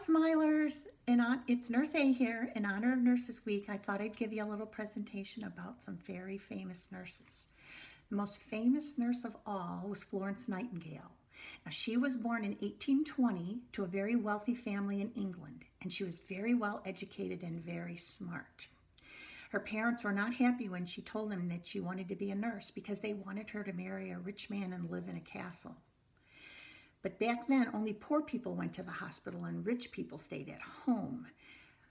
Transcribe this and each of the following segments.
Smilers, it's Nurse A here. In honor of Nurses Week, I thought I'd give you a little presentation about some very famous nurses. The most famous nurse of all was Florence Nightingale. Now, she was born in 1820 to a very wealthy family in England, and she was very well educated and very smart. Her parents were not happy when she told them that she wanted to be a nurse because they wanted her to marry a rich man and live in a castle. But back then, only poor people went to the hospital and rich people stayed at home.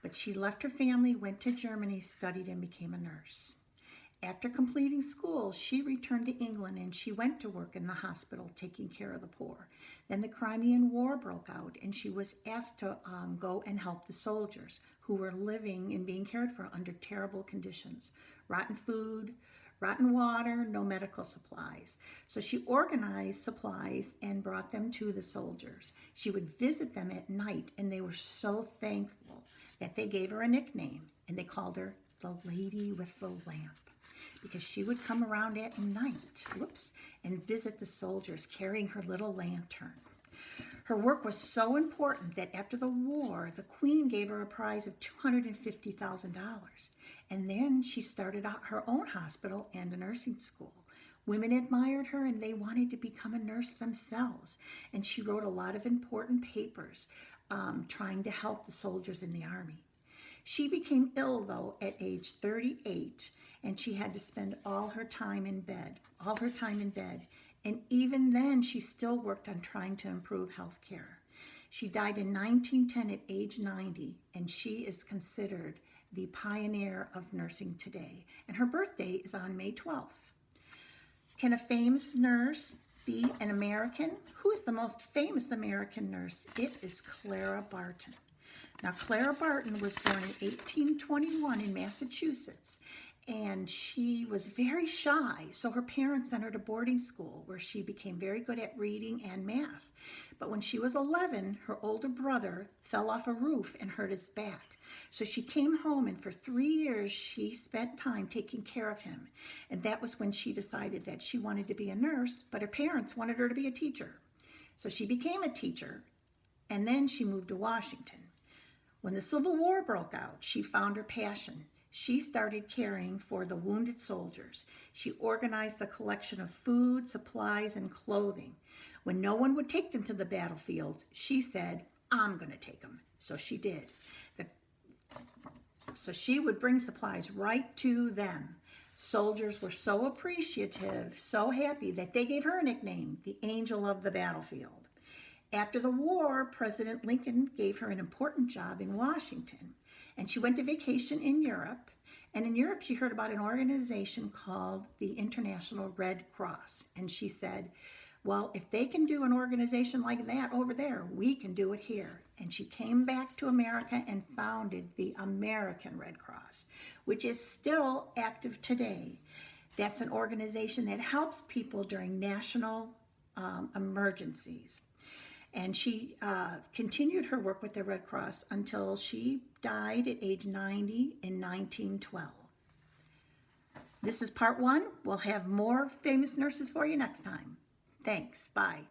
But she left her family, went to Germany, studied, and became a nurse. After completing school, she returned to England and she went to work in the hospital taking care of the poor. Then the Crimean War broke out and she was asked to go and help the soldiers who were living and being cared for under terrible conditions. Rotten food, rotten water, no medical supplies. So she organized supplies and brought them to the soldiers. She would visit them at night and they were so thankful that they gave her a nickname and they called her the Lady with the Lamp, because she would come around at night, and visit the soldiers carrying her little lantern. Her work was so important that after the war, the Queen gave her a prize of $250,000. And then she started out her own hospital and a nursing school. Women admired her and they wanted to become a nurse themselves. And she wrote a lot of important papers trying to help the soldiers in the army. She became ill, though, at age 38, and she had to spend all her time in bed. And even then, she still worked on trying to improve health care. She died in 1910 at age 90, and she is considered the pioneer of nursing today. And her birthday is on May 12th. Can a famous nurse be an American? Who is the most famous American nurse? It is Clara Barton. Now, Clara Barton was born in 1821 in Massachusetts, and she was very shy, so her parents sent her to boarding school where she became very good at reading and math. But when she was 11, her older brother fell off a roof and hurt his back. So she came home, and for 3 years, she spent time taking care of him. And that was when she decided that she wanted to be a nurse, but her parents wanted her to be a teacher. So she became a teacher, and then she moved to Washington. When the Civil War broke out, she found her passion. She started caring for the wounded soldiers. She organized a collection of food, supplies, and clothing. When no one would take them to the battlefields, she said, "I'm going to take them." So she did. So she would bring supplies right to them. Soldiers were so appreciative, so happy, that they gave her a nickname, the Angel of the Battlefield. After the war, President Lincoln gave her an important job in Washington, and she went to vacation in Europe. And in Europe, she heard about an organization called the International Red Cross. And she said, well, if they can do an organization like that over there, we can do it here. And she came back to America and founded the American Red Cross, which is still active today. That's an organization that helps people during national emergencies. And she continued her work with the Red Cross until she died at age 90 in 1912. This is part one. We'll have more famous nurses for you next time. Thanks. Bye.